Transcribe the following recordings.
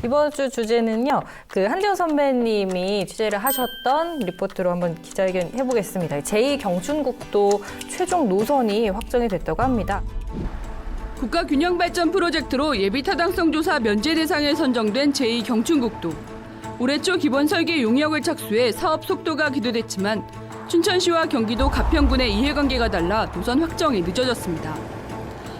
이번 주 주제는요. 그 한지훈 선배님이 취재를 하셨던 리포트로 한번 기자회견 해보겠습니다. 제2경춘국도 최종 노선이 확정이 됐다고 합니다. 국가균형발전 프로젝트로 예비타당성 조사 면제 대상에 선정된 제2경춘국도. 올해 초 기본 설계 용역을 착수해 사업 속도가 기대됐지만 춘천시와 경기도 가평군의 이해관계가 달라 노선 확정이 늦어졌습니다.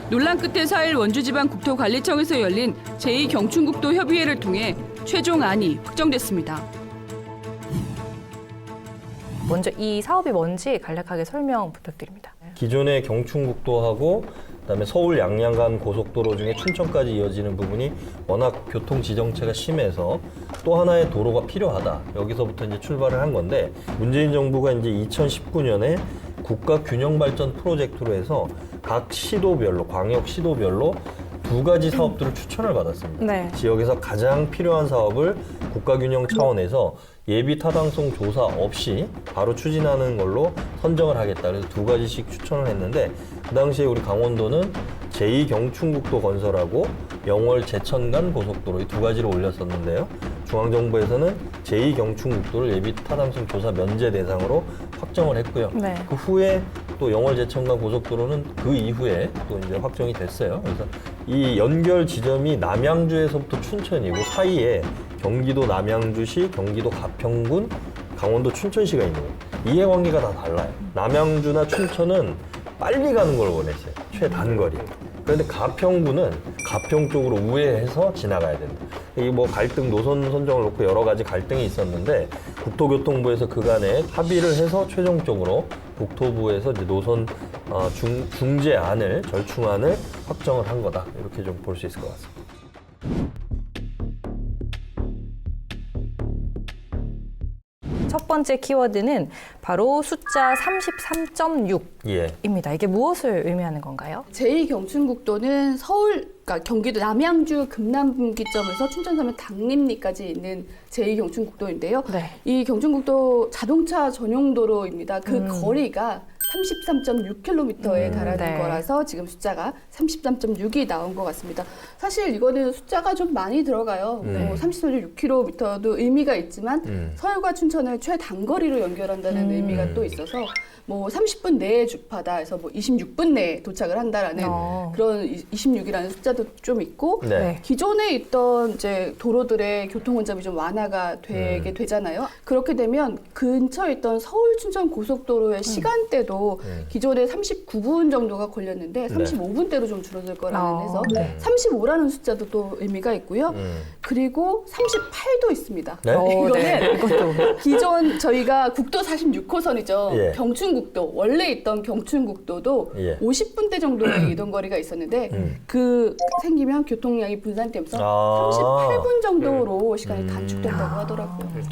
논란 끝에 4일 원주지방국토관리청에서 열린 제2경춘국도 협의회를 통해 최종안이 확정됐습니다. 먼저 이 사업이 뭔지 간략하게 설명 부탁드립니다. 기존의 경춘국도하고 그다음에 서울 양양 고속도로 중에 춘천까지 이어지는 부분이 워낙 교통 지정체가 심해서 또 하나의 도로가 필요하다. 여기서부터 이제 출발을 한 건데 문재인 정부가 이제 2019년에 국가 균형 발전 프로젝트로 해서 각 시도별로 광역 시도별로 2가지 사업들을 추천을 받았습니다. 네. 지역에서 가장 필요한 사업을 국가균형 차원에서 예비 타당성 조사 없이 바로 추진하는 걸로 선정을 하겠다. 그래서 2가지씩 추천을 했는데 그 당시에 우리 강원도는 제2경춘국도 건설하고 영월 제천 고속도로 이 2가지를 올렸었는데요. 중앙정부에서는 제2경춘국도를 예비 타당성 조사 면제 대상으로 확정을 했고요. 네. 그 후에 또 영월 제천 고속도로는 그 이후에 또 이제 확정이 됐어요. 그래서 이 연결 지점이 남양주에서부터 춘천이고 사이에 경기도 남양주시, 경기도 가평군, 강원도 춘천시가 있는 거예요. 이해관계가 다 달라요. 남양주나 춘천은 빨리 가는 걸 원했어요. 최단거리. 그런데 가평군은 가평 쪽으로 우회해서 지나가야 된다. 이 뭐 갈등 노선 선정을 놓고 여러 가지 갈등이 있었는데 국토교통부에서 그간에 합의를 해서 최종적으로 국토부에서 이제 노선 중재안을 절충안을 확정을 한 거다. 이렇게 좀 볼 수 있을 것 같습니다. 첫 번째 키워드는 바로 숫자 33.6입니다. 예. 이게 무엇을 의미하는 건가요? 제2경춘국도는 서울, 그러니까 경기도 남양주 금남분기점에서 춘천섬의 당림리까지 있는 제2경춘국도인데요. 네. 이 경춘국도 자동차 전용 도로입니다. 그 거리가 33.6km에 달하는 네. 거라서 지금 숫자가 33.6이 나온 것 같습니다. 사실 이거는 숫자가 좀 많이 들어가요. 33.6km도 의미가 있지만 서울과 춘천을 최단거리로 연결한다는 의미가 또 있어서 뭐 30분 내에 주파다 해서 뭐 26분 내에 도착을 한다라는 그런 26이라는 숫자도 좀 있고 네. 기존에 있던 이제 도로들의 교통 혼잡이 좀 완화가 되게 되잖아요. 그렇게 되면 근처에 있던 서울 춘천 고속도로의 시간대도 기존에 39분 정도가 걸렸는데 35분대로 좀 줄어들 거라는 해서 35라는 숫자도 또 의미가 있고요. 그리고 38도 있습니다. 네? 이거는 기존 저희가 국도 46호선이죠. 예. 경춘국도 원래 있던 경춘국도도 예. 50분대 정도의 이동 거리가 있었는데 그 생기면 교통량이 분산되면서 38분 정도로 시간이 단축된다고 하더라고요. 그렇죠.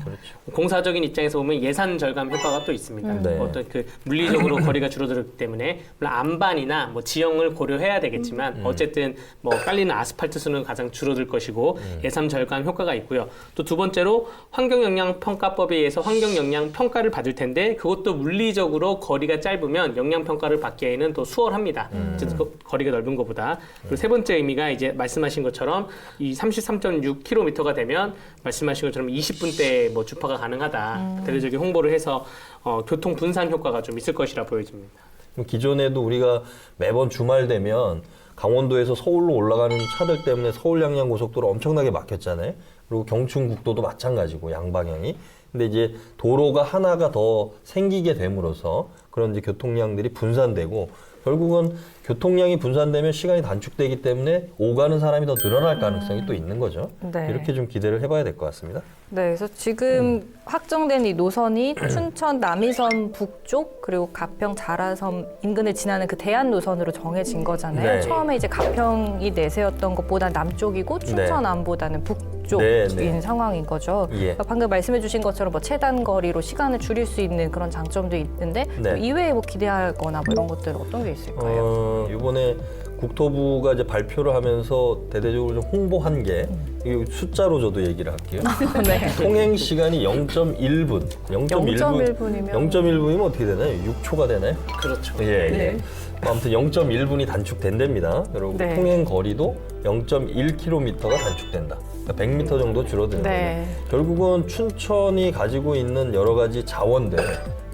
공사적인 입장에서 보면 예산 절감 효과가 또 있습니다. 네. 어떤 그 물리적으로 거리가 줄어들기 때문에 물론 안반이나 뭐 지형을 고려해야 되겠지만 어쨌든 뭐 깔리는 아스팔트 수는 가장 줄어들 것이고 예산 절감 효과가 있고요. 또 두 번째로 환경영향평가법에 의해서 환경영향평가를 받을 텐데 그것도 물리적으로 거리가 짧으면 영향평가를 받기에는 또 수월합니다. 어쨌든 거리가 넓은 것보다. 그리고 세 번째 의미가 이제 말씀하신 것처럼 이 33.6km가 되면 말씀하신 것처럼 20분대 뭐 주파가 가능하다. 대대적인 홍보를 해서 교통 분산 효과가 좀 있을 것이라 보여집니다. 기존에도 우리가 매번 주말 되면 강원도에서 서울로 올라가는 차들 때문에 서울 양양 고속도로 엄청나게 막혔잖아요. 그리고 경춘국도도 마찬가지고 양방향이. 근데 이제 도로가 하나가 더 생기게 됨으로써 그런 이제 교통량들이 분산되고 결국은 교통량이 분산되면 시간이 단축되기 때문에 오가는 사람이 더 늘어날 가능성이 또 있는 거죠. 네. 이렇게 좀 기대를 해봐야 될 것 같습니다. 네, 그래서 지금 확정된 이 노선이 춘천 남이섬 북쪽 그리고 가평 자라섬 인근을 지나는 그 대안 노선으로 정해진 거잖아요. 네. 처음에 이제 가평이 내세웠던 것보다 남쪽이고 춘천 네. 안보다는 북쪽인 네. 상황인 거죠. 예. 그러니까 방금 말씀해주신 것처럼 뭐 최단 거리로 시간을 줄일 수 있는 그런 장점도 있는데 네. 또 이외에 뭐 기대하거나 뭐 이런 것들은 어떤 게 있을까요? 이번에 국토부가 이제 발표를 하면서 대대적으로 좀 홍보한 게 이거 숫자로 저도 얘기를 할게요. 네. 통행 시간이 0.1분. 0.1분이면 0.1분이면 어떻게 되나요? 6초가 되나요? 그렇죠. 예. 네. 아무튼 0.1분이 단축된답니다. 그리고 네. 통행 거리도 0.1km가 단축된다. 그러니까 100m 정도 줄어드는 네. 거죠. 결국은 춘천이 가지고 있는 여러 가지 자원들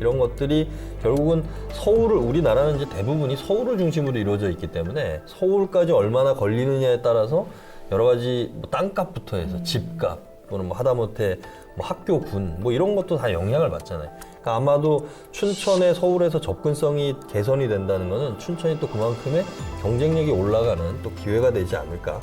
이런 것들이 결국은 서울을 우리나라는 이제 대부분이 서울을 중심으로 이루어져 있기 때문에 서울까지 얼마나 걸리느냐에 따라서 여러 가지 뭐 땅값부터 해서 집값 또는 뭐 하다못해 뭐 학교 군 뭐 이런 것도 다 영향을 받잖아요. 그러니까 아마도 춘천에 서울에서 접근성이 개선이 된다는 것은 춘천이 또 그만큼의 경쟁력이 올라가는 또 기회가 되지 않을까.